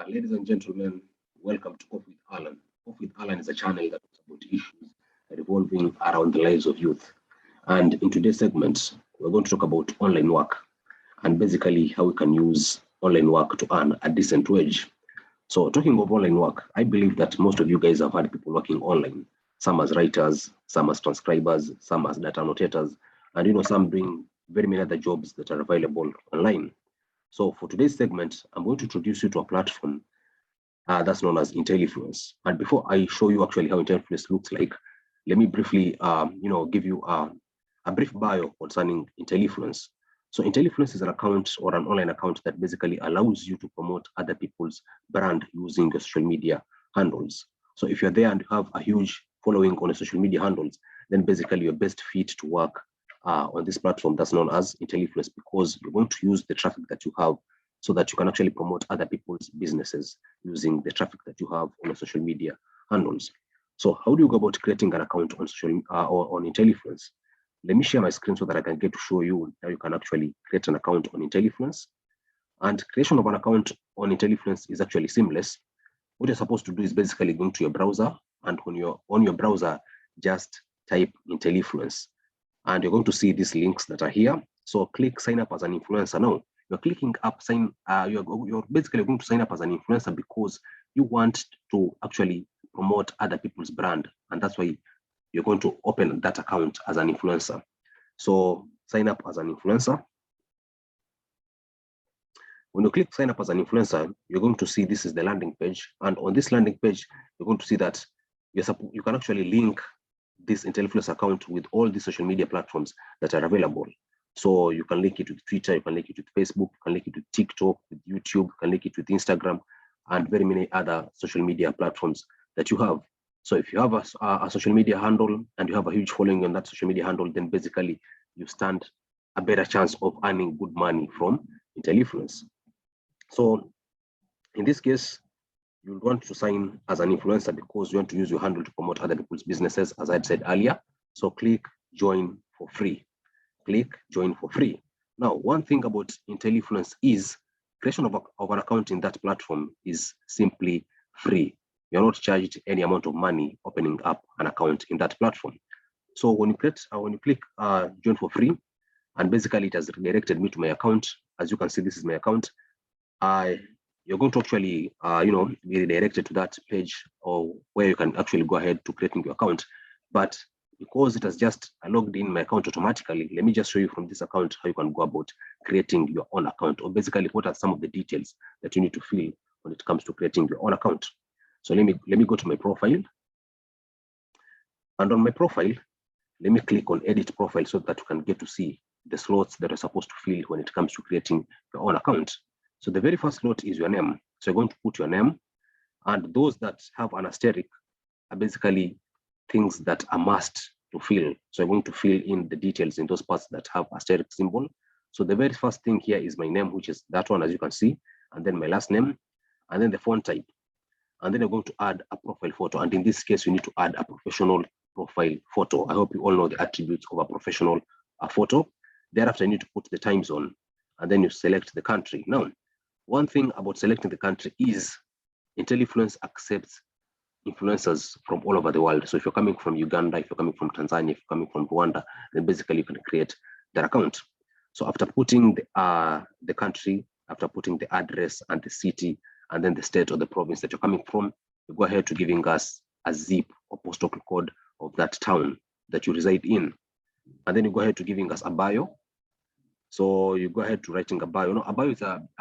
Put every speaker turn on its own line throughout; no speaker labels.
Ladies and gentlemen, welcome to Off with Alan. Off with Alan is a channel that talks about issues revolving around the lives of youth. And in today's segment, we're going to talk about online work and basically how we can use online work to earn a decent wage. So talking of online work, I believe that most of you guys have had people working online, some as writers, some as transcribers, some as data annotators, and some doing very many other jobs that are available online. So for today's segment, I'm going to introduce you to a platform that's known as Intellifluence. And before I show you actually how Intellifluence looks like, let me briefly, give you a brief bio concerning Intellifluence. So Intellifluence is an account or an online account that basically allows you to promote other people's brand using your social media handles. So if you're there and you have a huge following on your social media handles, then basically you're best fit to work on this platform that's known as Intellifluence, because you're going to use the traffic that you have so that you can actually promote other people's businesses using the traffic that you have on your social media handles. So how do you go about creating an account on social or on Intellifluence? Let me share my screen so that I can get to show you how you can actually create an account on Intellifluence. And creation of an account on Intellifluence is actually seamless. What you're supposed to do is basically going to your browser, and when you're on your browser, just type Intellifluence. And you're going to see these links that are here. So click sign up as an influencer. Now you're clicking up you're basically going to sign up as an influencer because you want to actually promote other people's brand, and that's why you're going to open that account as an influencer. So sign up as an influencer. When you click sign up as an influencer, you're going to see this is the landing page, and on this landing page you're going to see that you can actually link this Intellifluence account with all the social media platforms that are available. So you can link it with Twitter, you can link it with Facebook, you can link it with TikTok, with YouTube, you can link it with Instagram, and very many other social media platforms that you have. So if you have a social media handle and you have a huge following on that social media handle, then basically you stand a better chance of earning good money from Intellifluence. So in this case, you'll want to sign as an influencer because you want to use your handle to promote other people's businesses, as I said earlier. So click join for free. Click join for free. Now, one thing about Intellifluence is creation of an account in that platform is simply free. You're not charged any amount of money opening up an account in that platform. So when you click join for free, and basically it has redirected me to my account. As you can see, this is my account. You're going to actually, be redirected to that page or where you can actually go ahead to creating your account. But because it has just logged in my account automatically, let me just show you from this account how you can go about creating your own account, or basically what are some of the details that you need to fill when it comes to creating your own account. So let me go to my profile. And on my profile, let me click on edit profile so that you can get to see the slots that are supposed to fill when it comes to creating your own account. So the very first slot is your name. So you're going to put your name, and those that have an asterisk are basically things that are must to fill. So I'm going to fill in the details in those parts that have asterisk symbol. So the very first thing here is my name, which is that one, as you can see, and then my last name, and then the font type. And then I'm going to add a profile photo. And in this case, you need to add a professional profile photo. I hope you all know the attributes of a professional photo. Thereafter, you need to put the time zone, and then you select the country. Now, one thing about selecting the country is Intellifluence accepts influencers from all over the world. So if you're coming from Uganda, if you're coming from Tanzania, if you're coming from Rwanda, then basically you can create that account. So after putting the country, after putting the address and the city, and then the state or the province that you're coming from, you go ahead to giving us a zip or postal code of that town that you reside in. And then you go ahead to giving us a bio. So you go ahead to writing a bio. No, a bio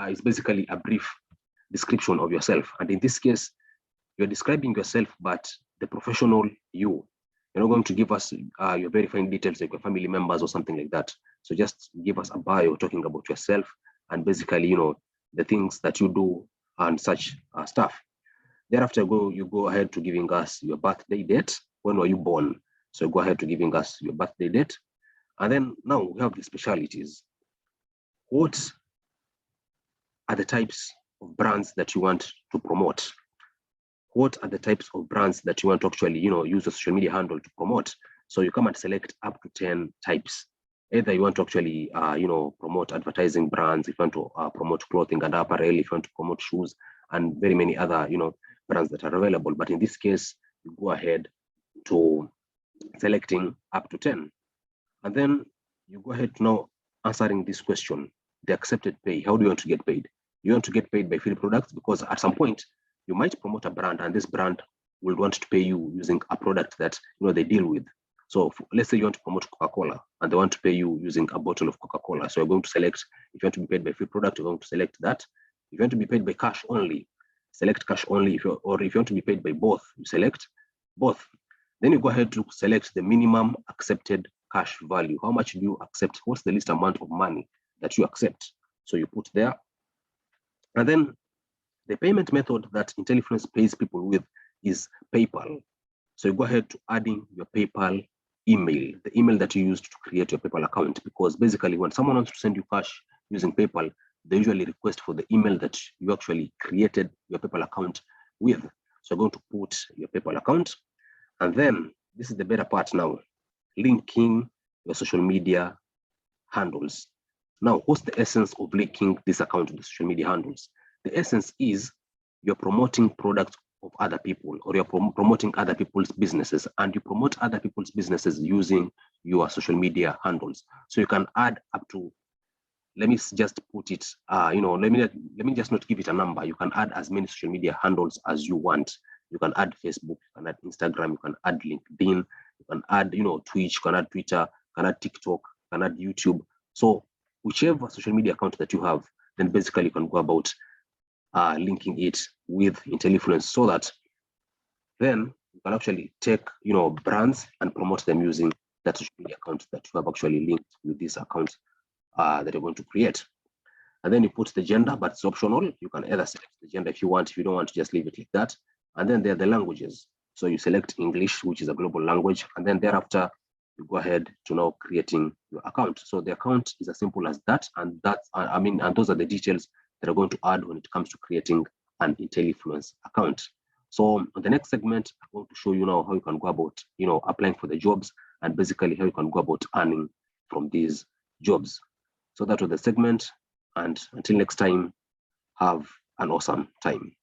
is basically a brief description of yourself. And in this case, you're describing yourself, but the professional you. You're not going to give us your very fine details like your family members or something like that. So just give us a bio talking about yourself and basically, the things that you do and such stuff. Thereafter, you go ahead to giving us your birthday date. When were you born? So go ahead to giving us your birthday date. And then now we have the specialties. What are the types of brands that you want to promote? What are the types of brands that you want to actually, use a social media handle to promote? So you come and select up to 10 types. Either you want to actually, promote advertising brands, if you want to promote clothing and apparel, if you want to promote shoes and very many other, brands that are available. But in this case, you go ahead to selecting up to 10. And then you go ahead to now answering this question, the accepted pay. How do you want to get paid? You want to get paid by free products, because at some point you might promote a brand and this brand will want to pay you using a product that they deal with. So let's say you want to promote Coca-Cola and they want to pay you using a bottle of Coca-Cola. So you're going to select, if you want to be paid by free product, you're going to select that. If you want to be paid by cash only, select cash only. Or if you want to be paid by both, you select both. Then you go ahead to select the minimum accepted cash value. How much do you accept? What's the least amount of money that you accept? So you put there. And then the payment method that Intellifluence pays people with is PayPal. So you go ahead to adding your PayPal email, the email that you used to create your PayPal account, because basically when someone wants to send you cash using PayPal, they usually request for the email that you actually created your PayPal account with. So you're going to put your PayPal account, and then this is the better part now, linking your social media handles. Now, what's the essence of linking this account to the social media handles? The essence is you're promoting products of other people, or you're promoting other people's businesses, and you promote other people's businesses using your social media handles. So you can add up to, let me just put it, let me just not give it a number. You can add as many social media handles as you want. You can add Facebook, you can add Instagram, you can add LinkedIn, you can add, Twitch, you can add Twitter, you can add TikTok, you can add YouTube. So whichever social media account that you have, then basically you can go about linking it with Intellifluence, so that then you can actually take, brands and promote them using that social media account that you have actually linked with this account that you're going to create. And then you put the gender, but it's optional. You can either select the gender if you want. If you don't want to, just leave it like that. And then there are the languages. So you select English, which is a global language, and then thereafter you go ahead to now creating your account. So the account is as simple as that, and that's and those are the details that are going to add when it comes to creating an Intellifluence account. So on the next segment, I'm going to show you now how you can go about, applying for the jobs, and basically how you can go about earning from these jobs. So that was the segment, and until next time, have an awesome time.